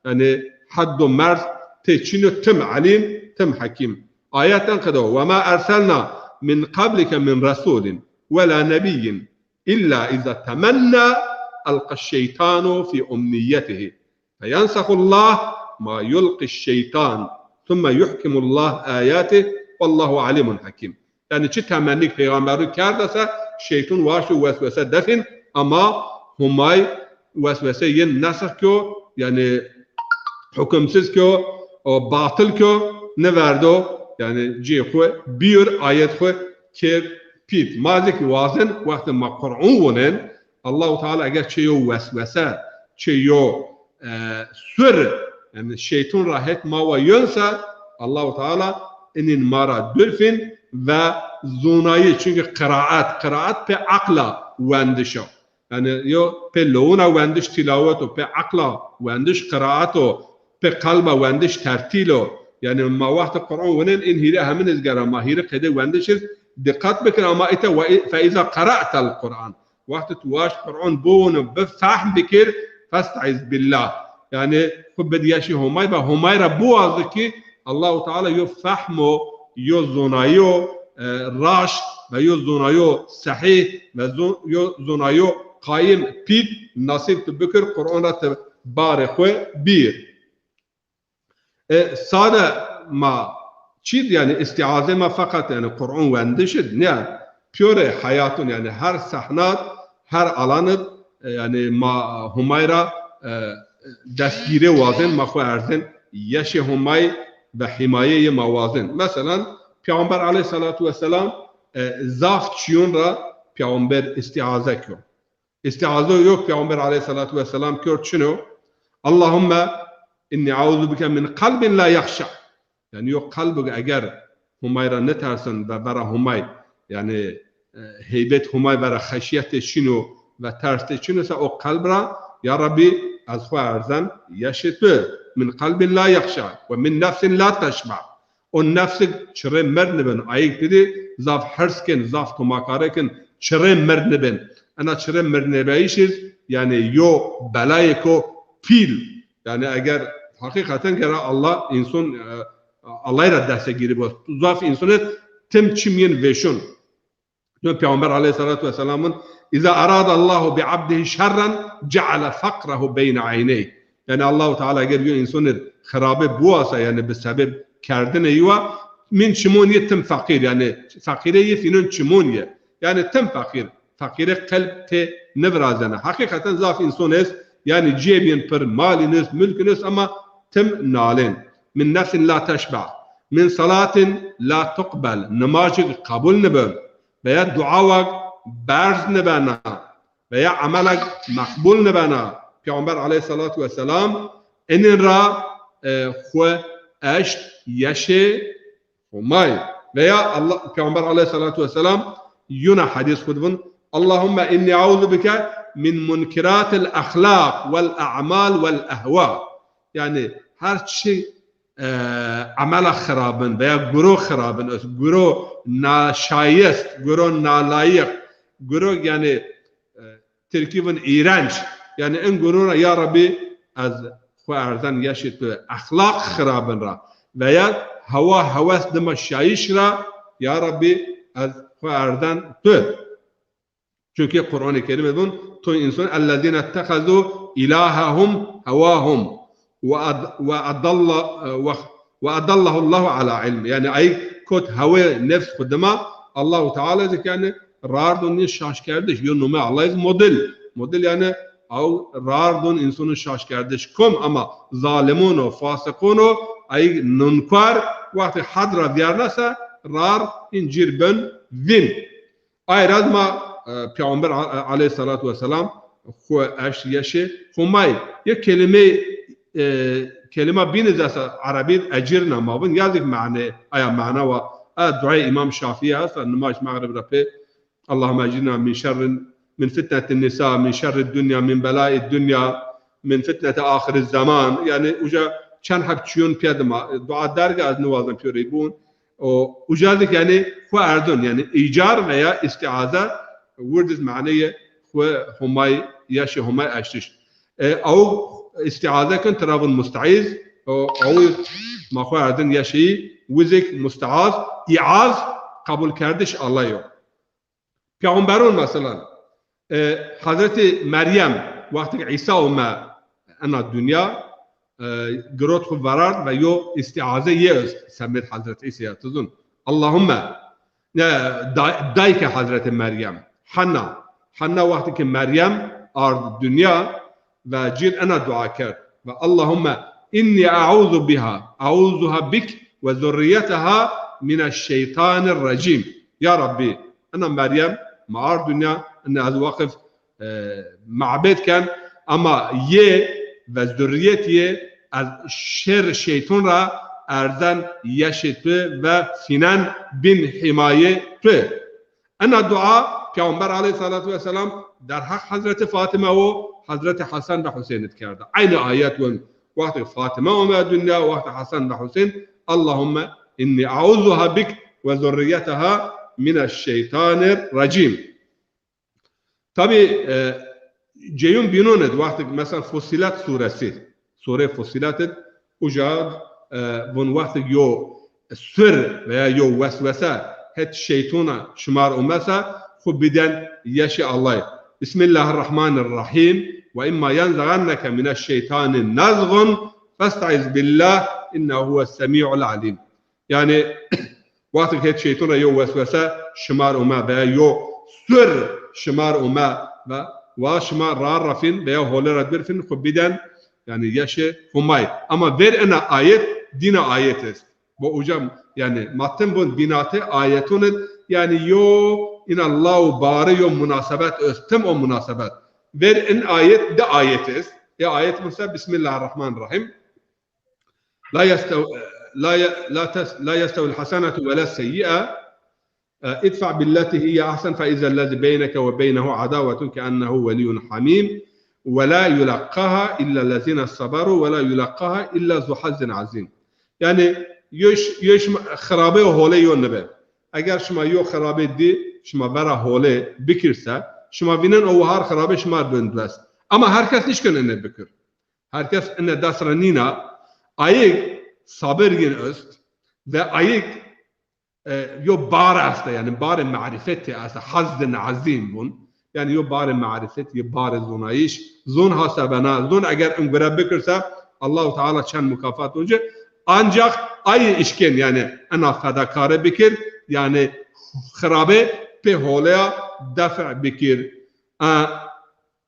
Speaker 5: یعنی حد و مرز تچینو تم علیم تم حکیم آیات انقدر وما ارسلنا من قبلك من رسول ولا نبي إلا إذا تمنى ألقى الشيطان في أمنيته فينسخ الله ما يلقي الشيطان ثم يحكم الله آياته والله عليم حكيم يعني چه تمنيك پیغمبر کردسه شیطان واش وسوسه دفن اما همای وسوسه ين نسخ کو يعني حکمسز کو و باطل کو نوردو يعني جي خو بير آيات خو كير پید مازک وازن وقت ما قرآن ونن الله تعالی اگر چه یو وسوسه چه یو سر yani şeytan rahat ma ve yönse Allah تعالی inin mara dülfin ve zonayı çünkü kıraat pe akla wendişa yani yo pe lona wendiş tilaveto pe akla wendiş kıraatu pe kalba wendiş tertilo yani ma vaqt Kur'an ونن in hira hemin izgara ma hira kede wendişir دقت بكر اما انت فاذا قرات القران وقت تواش قران بون بفهم بكر فاستعذ بالله يعني خبد ياشي هماي ربو ازكي الله تعالى يفهمه يزونايو راش و يزونايو صحيح و يزونايو قائم بيد نصيب بكر قران بارخ بير ساده ما چیز یعنی استعاذه ما فقط یعنی قرآن وندشد نه پیوره حیاتون یعنی هر صحنات هر الان یعنی ما همایرا دستگیره وازن ما خو ارزن یش همای و حمایه موازن مثلا پیامبر علیه الصلاة و السلام ضعف چیون را پیامبر استعاذه کرد استعاذه yok پیامبر علیه الصلاة و السلام کرد چنو اللهم inni اعوذ بك من قلب لا يخشع yani yok kalbı eğer humayra ne tersen ve bara humay yani heybet humay bara haşiyet şinu ve terste şinuse o kalbra ya Rabbi az xwe erzan yaşıtı min kalbin la yakhşa ve min nefsin la teşba o nefsi çire mernibin ayık dedi zaf hersken zaf tumakareken çire mernibin ana çire mernibeyişiz yani yo belayeko pil yani eğer hakikaten kere Allah insan Allah را دست گیری باز ضعف انسان تم چمین وشون جو پیامبر علیه الصلاة و السلام اذا اراد الله بعبده شرا جعل فقره بين عينيه yani Allah Teala eğer bir insanı خرابه بواسه yani به سبب کردن ایوا من چمونیه تم فقیر yani فقیره فینون چمونیه yani تم فقیره قلب ته نبرازنه hakikaten ضعف انسان است yani cebin پر مالینس ملکنس ama تم نالن من نفس لا تشبع من صلاة لا تقبل نماذج قبول نبل veya duavak berz nebana veya amelak makbul nebana Peygamber aleyhissalatu vesselam enin ra xwe eşt yeşe humay veya Allah Peygamber aleyhissalatu vesselam yuna hadis kudbun Allahümme inni a'udhu bike min munkiratil ahlak vel a'mal vel ahva yani her şey عمل خرابن veya guru خرابن است guru ناشایست guru نالایق guru yani ترکیبن iğrenç yani en gurura ya Rabbi az خوارزن yaşit ahlak خرابن را veya hava havas dema şayiş ra ya Rabbi az خوارزن tu çünkü Kur'an-ı Kerim'de bunun to insan ellezine ettehazu ilahahum havahum ve adallahu Allahu ala ilm yani ay kot hava nefs kudma Allahu Teala yani rardun ni şaş kardeş yo nume Allah'ın model yani av rardun insanın şaş kardeş kom ama zalimun o fasıkun o ay nunkar vakti hadra diyarnasa rar incir ben vin ay radma Peygamber aleyhissalatu vesselam xo eş yaşe xumay ye kelime binizasa Arabi ecir namavın yazık mane aya mana ve dua İmam Şafii hasa namaş mağrib rapi Allahümme ecirna min şerrin min fitnetin nisa min şerri dünya min belai dünya min fitneti ahir zaman yani uca çan hak çiyon piyadma dua derge az nuvazan piyaribun o ucadık yani xo erdun yani icar veya istiaza وردز معنیه خو همای یاشی همای اشتش او استعاذه کن ترابن مستعیز او ما خو ردن یاشی وزک مستعاذ اعاذ قبول کردش الله یو پیامبرون مثلا حضرت مریم وقتی عیسی اومد انا دنیا گروت خو ورد و یو استعاذه یه سمت حضرت عیسی تزون اللهم دایک حضرت مریم حنا وقتی که مریم آرد دنیا و جیر انا دعا کرد و اللهم اینی اعوذها بک و ذریتها من الشیطان الرجیم یا ربی انا مریم ما آرد دنیا انا از وقف معبد کن اما یه و ذریت یه از شر شیطان را ارزن یشت و فینن بین حمایه تو انا دعا Peygamber aleyhissalatu vesselam در حق حضرت فاطمه و حضرت حسن و حسین کرده عین آیات و وقت فاطمه اومد دنیا و وقت حسن و حسین اللهم انی اعوذها بک و ذریتها من الشیطان الرجیم tabi ceyun binonet وقتی مثلا فصیلت سوره فصیلت اجاد بون وقتی یو سر veya یو وسوسه هت شیطان شمار اومسا خب بدن يشاء الله بسم الله الرحمن الرحيم وإما ينزغنك من الشيطان نزغ فاستعذ بالله إنه هو السميع العليم يعني وقت هيك شيطان يو وسوسة شمار وما بيا يو سر شمار وما وشمار رارفين بيا هولر برفين خب بدن يعني يشاء هماي أما ver أنا آيات دين آيات وأجمع يعني ماتن بون بناته آياتون yani yo in Allahu bari yo münasebet östem o münasebet ver in ayet de ayetiz ya ayet mesela Bismillahirrahmanirrahim la yastawi الحسنة ولا السيئة ادفع بالتي هي أحسن فإذا الذي بينك وبينه عداوة كأنه ولي حميم ولا يلقاها إلا الذين صبروا ولا يلقاها إلا ذو حظ عظيم yani يش خرابه هوله يون نبه اگر شما یو خرابه دی شما برا هوله بکرسه شما بینن او هر خرابه شما بندلست اما هر کس نیش کنه نه بکر هر کس انه دسرنینا ayık sabırgin است ve ayık yo bar است yani bar marifeti است حظ عظیم bun yani yo bar marifet yo bar zonayış zon hasabana zon eğer ungura bikirse Allahu Teala çen mükafat olacak ancak ay işken yani ana fedakare bikir yani خرابه pe holaya dafa bikir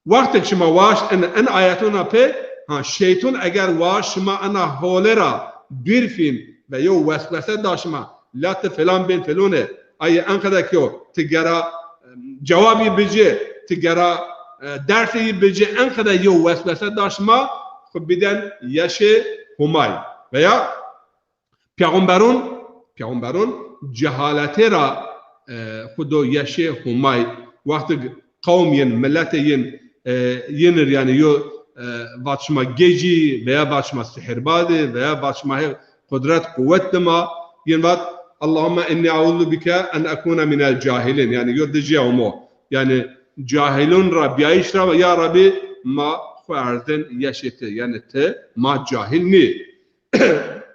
Speaker 5: وقتی شما واش ان آیاتونا pe şeytan eğer واش شما ana holera birfin ve yo vesvese daşma lat falan ben felone ay ankada ki o tigara cevabı bici tigara dersi bici ankada yo vesvese daşma biden yaşı humay veya peygamberun cehalete ra xudo yaşı humay vakti kavmiyen milleteyin yenir yani yo başma geci veya başma sihirbadi veya başma قدرت قوت ما ينبات اللهم إني أعوذ بك أن أكون من الجاهلين يعني يردجي أمو يعني جاهلون ربيعيش رب يا ربي ما خواردن يشت يعني ت ما جاهلني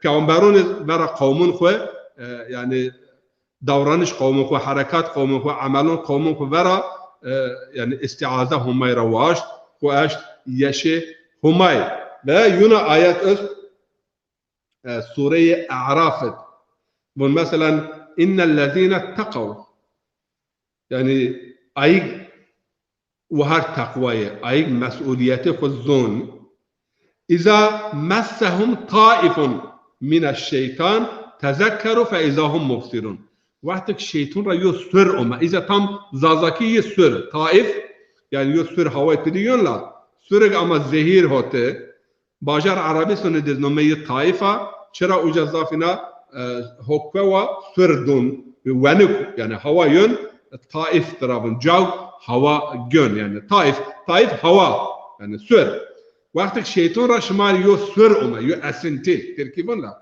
Speaker 5: پیامبران برای قومون خو یعنی دورانش قومون خو حرکات قومون خو عملون قومون خو برای یعنی استعاذه همای رواشت خو اشت یشه همای و یونا آیت است سوره اعراف بون مثلا ان الذين اتقوا یعنی ایگ و هر تقوی ایگ مسئولیت خود زون اذا مسهم طائف من الشیطان تذکروا فاذا هم مبصرون وقتی که شیطان را یو سر اومه اذا تام زازاکی یه سر طائف یعنی یو سر هوای تدیون لا سر اما زهیر هوته باجر عربی سنه دزنمه طائفه چرا اوجا زافینا حکوه و سر دون ونک یعنی هوایون طائف ترابن جو هوا گن یعنی طائف هوا یعنی سر وقتی شیطان را شما یو سر اومه یو اسنتی ترکیبون لا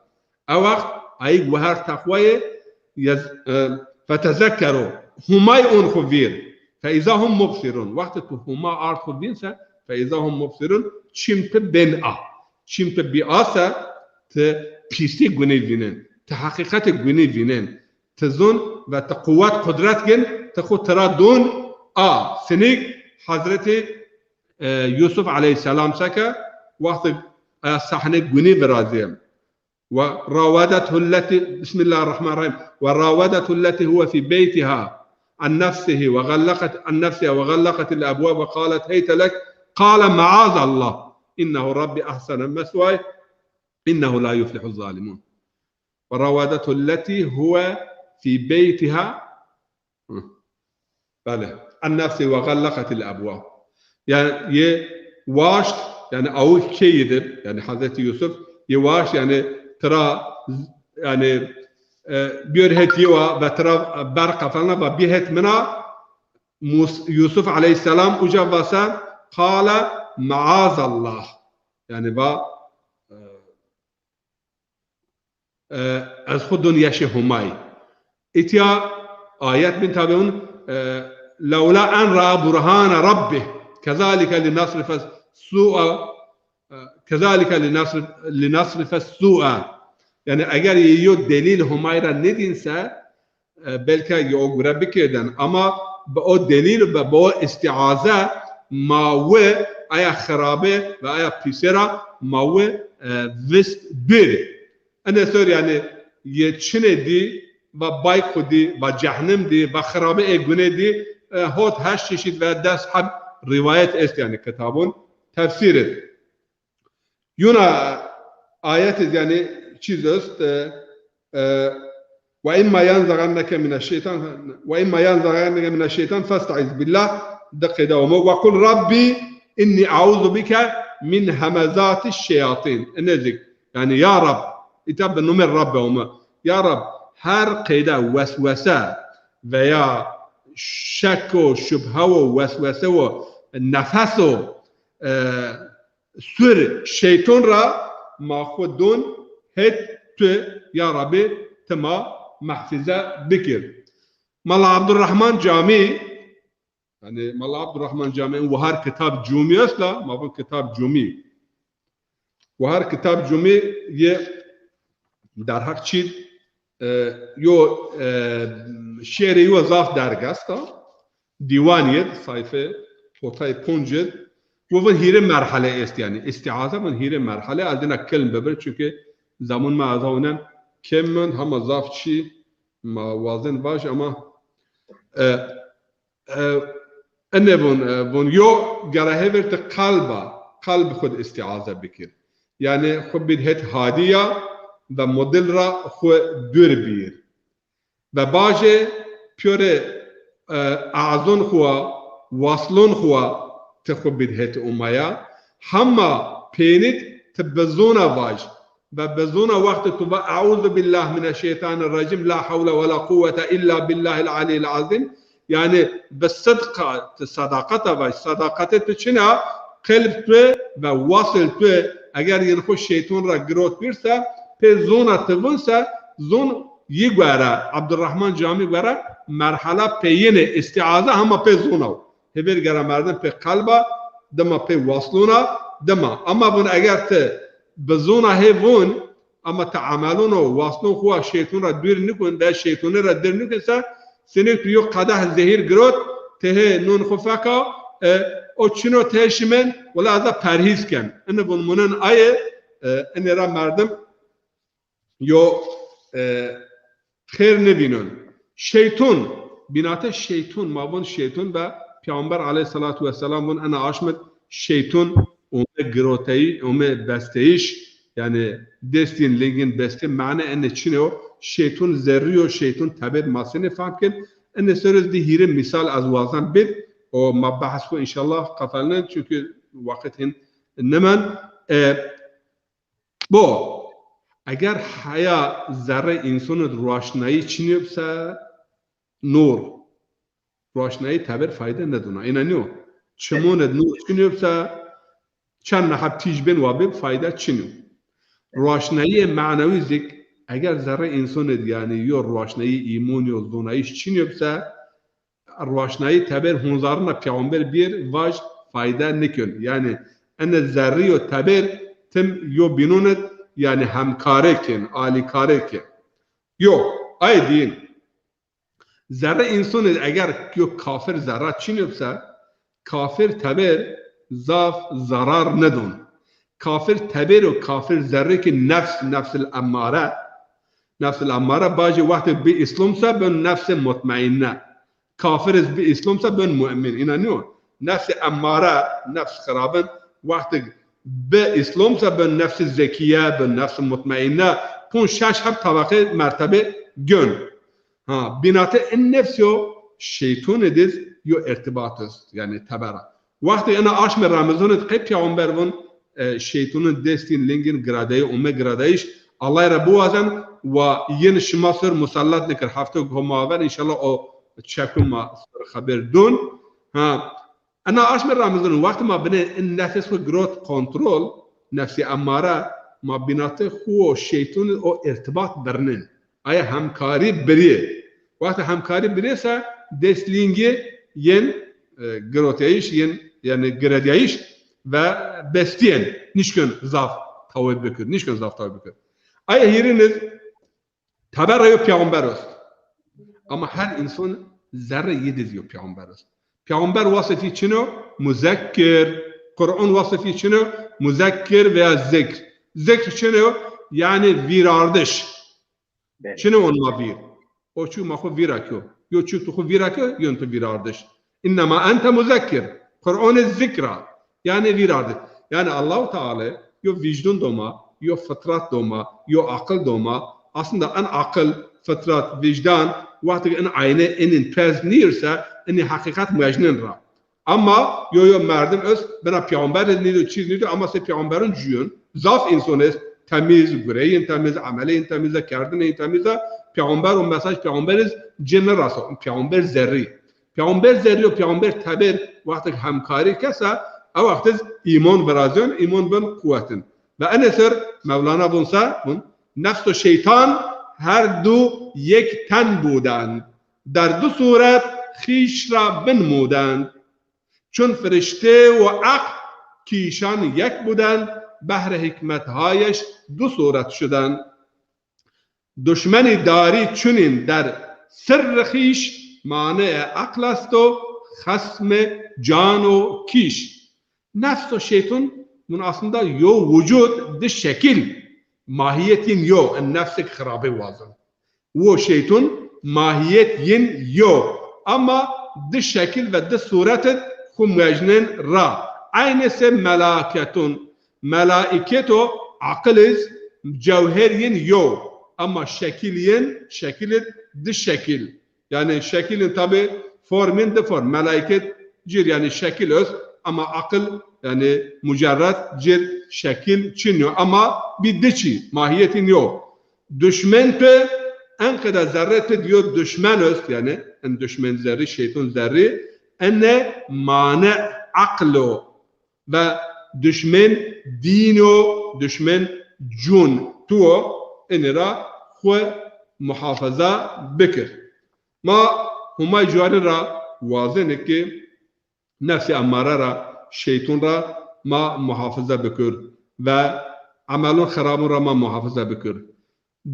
Speaker 5: او وقت ایگ و هر تقوی فتذکروا همای اون خویر فاذا هم مبصرون وقتی تو هما آرد خوبین سه فاذا هم مبصرون چیمت بن آ چیمت بی آسه ت پیسی گونی وینن ت حقیقت گونی وینن ت زون و ت قوت قدرت گن ت خود ترا دون آ سنیگ حضرت یوسف علیه السلام سکه وقت صحنه گونی برازیم وراودته التي بسم الله الرحمن الرحيم وراودته التي هو في بيتها عن نفسه وغلقت الابواب وقالت هيت لك قال معاذ الله انه ربي احسن مثواي انه لا يفلح الظالمون وراودته التي هو في بيتها عن نفسه وغلقت الابواب يعني واشت يعني او كيدب يعني حضرت يوسف يواش يعني ترى يعني بيرهت يوا بترى برقه فلنا بيهت منا يوسف عليه السلام وجا قال معاذ الله يعني با از خودون يشي هماي اتيا آيات من تابعون لولا ان رأى برهان ربه كذلك لنصرف السوء یعنی اگر یه دلیل همای را ندینسه بلکه یه اگره بکردن اما با او دلیل و با استعاذه ماو ایا خرابه و ایا پیسه را ماو وست بیر انه سور یعنی یه چنه دی و بای خودی و جهنم دی و خرابه اگونه دی هوت هشت چشید و دست حب روایت است یعنی کتابون تفسیرت یونا آیت یعنی چیز است و اما ينزغنك من الشيطان فاستعذ بالله دق دوما وقل ربي اني اعوذ بك من همزات الشياطين النزك يعني يا رب يتب نمر ربهم يا رب هر قيده وسوسه ويا شك و شبهه و وسوسه و نفس و سر شیطان را ما خودون هت تو یا ربی تما محفظه بکر ملا عبدالرحمن جامی یعنی ملا عبدالرحمن جامی و هر کتاب جومی است لا ما بون کتاب جومی و هر کتاب جومی یه در حق چید یو شعری یو اضاف درگستا دیوانیت صحیفه پوتای پونجد و هیر مرحله است یعنی استعاذه من هیر مرحله از اینا کلم ببر چون زمان ما از اونن کم من هم اضاف چی موازن باش اما انه بون یو گره ورت قلب خود استعاذه بکر یعنی خود بدهت هادیه و مدل را خود دور بیر و باشه پیور اعزون خوا واصلون خوا تخوب بدهت امایا همه پینید تبزونا واج و بزونا وقت تبا اعوذ بالله من الشيطان الرجيم لا حول ولا قوة الا بالله العلي العظيم يعني بالصدقة صداقة واج صداقة تشنا قلب تو و واصل تو اگر ین خود شیطان را گروت بیرسه pe zona tıvınsa zon yigwara Abdurrahman Cami gwara merhala peyine istiaza ama pe zona heber gara merdan pe kalba dema pe wasluna dema ama bun eğer te bezona hevun ama taamulun o waslun huwa şeytan ra dur nikun da şeytanı ra dur nikunsa senek yo qadah zehir grot tehe nun khufaka o çino teşimen wala da perhiz ken ene bun munan aye ene ra merdim yo خیر نبینن şeytan binate şeytan mabun şeytan ve Peygamber aleyhissalatu vesselam bun ana aşmet şeytan ome groteyi ome besteyiş yani destin lingin beste mane ene çino şeytan zerriyo şeytan tabir masine fakin ene söz di hire misal az vazan bir o mabahs ko inşallah kafalnen çünkü vakitin nemen bu اگر حیا ذره انسان روشنایی چنیبسه نور روشنایی تبر فایده ندونه اینا نیو چمون نور چنیبسه چند نحب تیج بین و بب فایده چنیو روشنایی معنوی زک اگر ذره انسان یعنی یا روشنایی ایمون یا زونایش چنیبسه روشنایی تبر هنزارنا پیامبر بیر واج فایده نکن یعنی ان ذره و تبر تم یو بینوند yani hemkare ken, alikare ken. Yok, ay değil. Zerre insanı eğer yok kafir zerre çinipse, kafir teber zaf zarar nedon. Kafir teber o kafir zerre ki nefsil ammare. Nefsil ammare bacı vakti bir İslamsa ben nefsi mutmainne. Kafiriz bir İslamsa ben mümin. İnanıyor. Nefsi ammare, nefs kharabın vakti به اسلام سه به نفس زکیه به نفس مطمئنه پون شش هم طبقه مرتبه گن ها بیناته این نفس یو شیطان دیز یو ارتباط است یعنی تبره وقتی انا آشم رمضان قیب پیامبر ون شیطان دستین لینگین گراده اومه گرادهش الله را بوازن و ین شما سر مسلط نکر هفته گماور انشالله او چکم ما خبر دون ها أنا أشمر رمضان وقت ما بني النفس هو جروت كنترول نفسي أمارة ما بيناته هو الشيطان أو ارتباط برنن أيه همكاري بريه وقت همكاري بريه سا دسلينجي ين جروتيش ين يعني جراديش و بستين نشكن زاف تاوب بكر نشكن زاف تاوب بكر أيه هيرينز تبرع پیامبرست أما هر إنسان ذره يدزيو پیامبرست پیامبر وصفی چنو مذکر قرآن وصفی چنو مذکر veya zikr zikr چنو yani virardış چنو onunla vir o çu mahu virakyo yo çu tu virakyo yontu virardış innama ente muzekkir Kur'an-ı zikra yani virardış yani Allah-u Teala yo vicdan doma yo fıtrat doma yo akıl doma aslında en akıl fıtrat vicdan vakti en aynı enin peznirse eni hakikat mecnun ra. Ama yo merdim öz bana peygamber nido çiz nido ama se peygamberin jüyün zaf insanız temiz güreyin temiz ameleyin temiz kardın temiz peygamber o mesaj peygamberiz generasa peygamber zerri o peygamber taber vakti hamkari kesa o vakti iman berazyon iman ben kuvvetin ve eneser Mevlana bunsa bun nefs o şeytan her du یک تن بودند در دو صورت خیش را بنمودند چون فرشته و عقل کیشان یک بودند بهر حکمتهایش دو صورت شدند دشمن داری چنین در سر خیش مانع عقل است و خصم جان و کیش نفس و şeytan bunun aslında yo vücut de şekil mahiyetin yo en nefsik harabe vazın वो şeytan mahiyet yin yo ama dış şekil ve dış suretet kum mecnen ra aynı se melaketun melaiketo akılız cevher yin yo ama şekil yin şekilit dış şekil yani şekilin tabi formin de form melaiket cir yani şekil öz ama akıl yani mücerret cir şekil çinyo ama bir dıçı mahiyetin yo düşman pe en kadar zerrete diyor düşman öst yani en düşman zerri şeytan zerri enne mane aklo ve düşman dino düşman cun tuo انرا خو محافظه بکر ما همای جواری را واضحه که نفس اماره را شیطان را ما محافظه بکر و عملون خرابون را ما محافظه بکر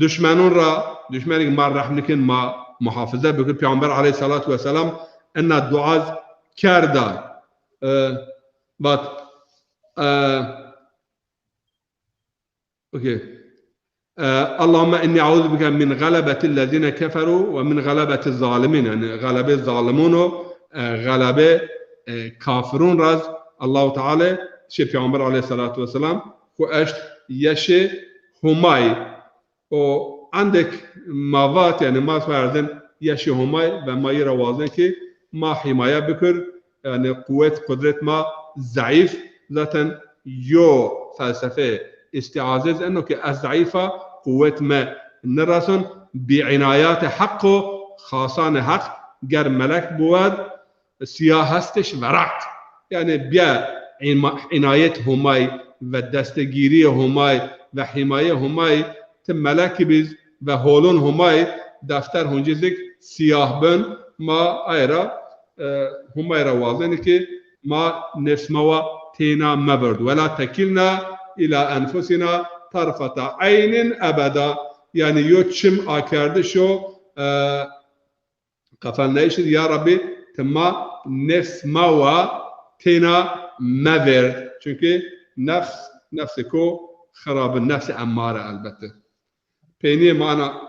Speaker 5: دشمنون را دشمنی ما رحم نکن ما محافظه بکر پیامبر علیه الصلاة والسلام ان دعا کرده بعد اوكي اللهم اني اعوذ بك من غلبة الذين كفروا ومن غلبة الظالمين يعني غلبة الظالمون غلبة كافرون راز الله تعالى شي پیامبر علیه الصلاة والسلام خو اشت يشي هماي و عندك ماوات يعني ما فردن يشي هماي و ما يروازن كي ما حماية بكر يعني قوة قدرت ما ضعيف ذاتا يو فلسفه استعاذز انه كالضعيفه قوه ما نرسن بعنايات حق خاصان حق گر ملك بود سیاه هستش ورعت يعني بیا عنایت همای و دستگیری همای و حمایه همای تم ملک بیز و هولون همای دفتر هنجزک سیاه بن ما ایرا همای را واضحه که ما نسموا تینا مبرد ولا تکلنا إلى أنفسنا طرفة عين أبدا يعني يوتشم آكارد شو قفلنا يشد يا ربي تما نفس موا تينا مبر çünkü nefsiko خراب النفس أمارة البته بيني معنا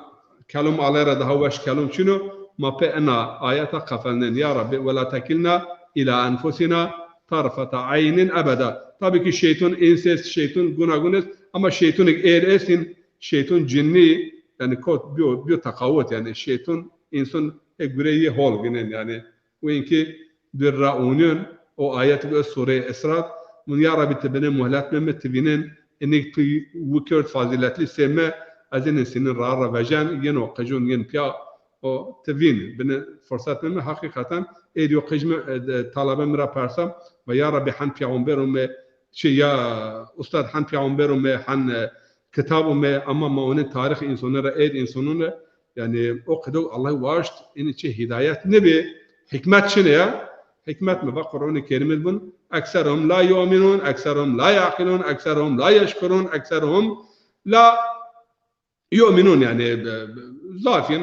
Speaker 5: كلام على رده وش كلام شنو ما بأنا آيات قفلنا يا ربي ولا تكلنا إلى أنفسنا طرفة عين أبدا tabii ki şeytan ensest, şeytan gunagunest ama şeytan eğer esin şeytan cinni yani kot bir takavut yani şeytan insan egreyi hol ginen yani o inki bir raunun o ayet ve sure Esra mun ya Rabbi tebene muhlat mehmet tebinen enik tu wukert faziletli seme azin sinin ra vejan yeno qajun yen pya o tevin bene fırsat mehmet hakikaten ediyor qajme talabe mira parsam ve ya Rabbi han peygamberum شيء يا أستاذ حن في عمبرهم حن كتابهم أما ما هون تاريخ إنساننا إيد إنساننا يعني أقدر الله واشت إن شيء هدايات نبي حكمة شنو حكمة ما بقرون الكريم بن أكثرهم لا يؤمنون أكثرهم لا يعقلون أكثرهم لا يشكرون أكثرهم لا يؤمنون يعني ضعفين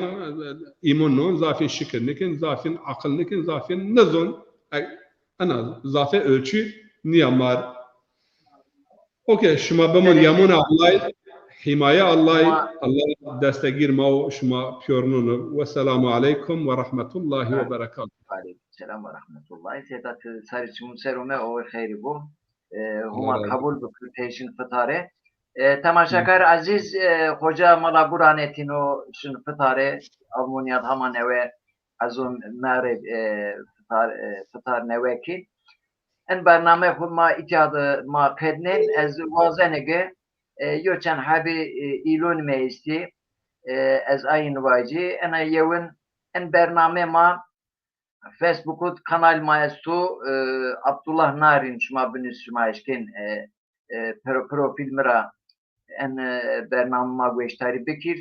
Speaker 5: إيمانون ضعفين شكر نكن ضعفين عقل نكن ضعفين نظن أنا ضعف ölçü niyamar اوكي شما بمون يمون الله حماية الله الله دستگیر ما و شما پیورنون و سلام علیکم و رحمت الله و برکاته.
Speaker 4: Selam ve rahmetullahi. Sedat sarıçımın serume o khayri bu. Huma kabul bu peşin fıtare. Tamaşakar aziz hoca mala buranetin o şun fıtare amuniyat haman eve azun mare fıtar neveki. En برنامه خود ما ایجاد ما کردن از وازنگه یوچن حبی ایلون میستی از این واجی انا یون en برنامه ما فیسبوک kanal مایستو Abdullah Narin şuma biniz şuma eşkin profil mira en برنامه ما گوشتاری بکیر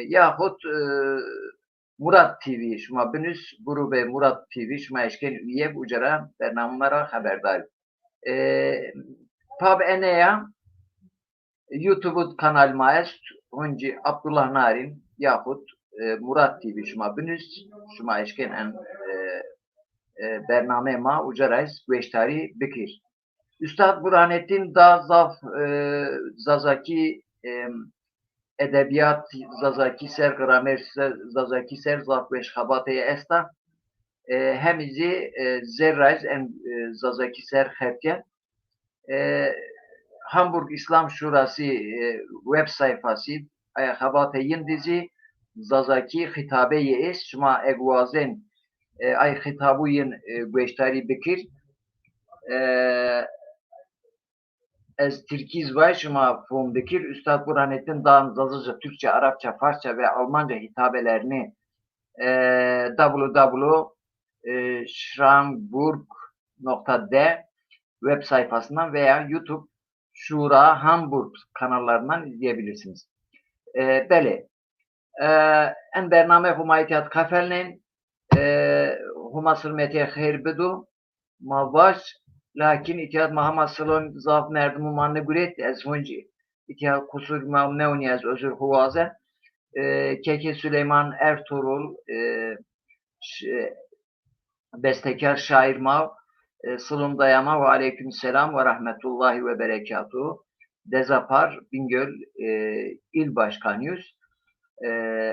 Speaker 4: yahut Murat TV şuma biniz grubu Murat TV şuma eşken üye ucara bernamlara haberdar. Tab eneya YouTube kanal maest honci Abdullah Narin yahut Murat TV şuma biniz şuma eşken en bername ma ucarayız güeştari bikir. Üstad Burhanettin da zazaki edebiyat zazaki ser gramer zazaki ser zaf ve şabateye esta hemizi zerraiz en zazaki ser hepken Hamburg İslam Şurası web sayfası ayahabate yindizi zazaki hitabe es şuma egwazen ay hitabu yin güeştari bikir Ez Türkiz var şuma fon bekir Üstad Burhanettin Dağ'ın Zazıca, Türkçe, Arapça, Farsça ve Almanca hitabelerini www.schramburg.de web sayfasından veya YouTube Şura Hamburg kanallarından izleyebilirsiniz. Beli. En bername huma itiyat kafelnin huma sılmetiye khayr bidu ma baş lakin itiyat Muhammed salon zaf merdumu manne güret ez hunci itiyat kusur ma mevni ez özür huvaze Keke Süleyman Ertuğrul bestekar şair mav Sılım Dayama ve aleykümselam ve rahmetullahi ve berekatuhu Dezapar Bingöl İl Başkanıyız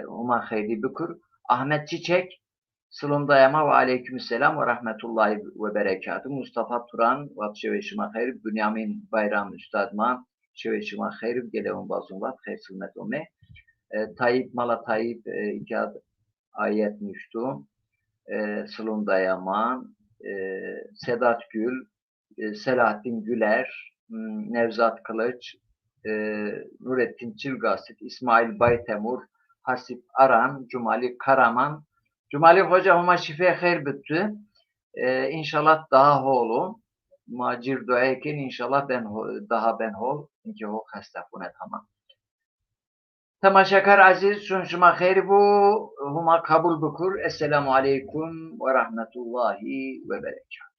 Speaker 4: Huma Hayri Bükur Ahmet Çiçek Sılım Dayama ve aleykümselam ve rahmetullahi ve berekatuhu Mustafa Turan ve Şeveşima Hayri Bünyamin Bayram Üstadma Şeveşima Hayri Gelevun Bazunvat Hayr Sılmet Ome Tayyip Mala Tayyip İkad ayet müştu Sılım Dayaman Sedat Gül Selahattin Güler Nevzat Kılıç Nurettin Çilgasit İsmail Baytemur Hasip Aran Cumali Karaman Cumali Hoca huma şife hayır bitti İnşallah daha holu macir duayken inşallah ben hol inki ho hasta kunet tamam Temaşakar aziz şunşuma hayri bu huma kabul bukur. Esselamu aleyküm ve rahmetullahi ve berekatuhu.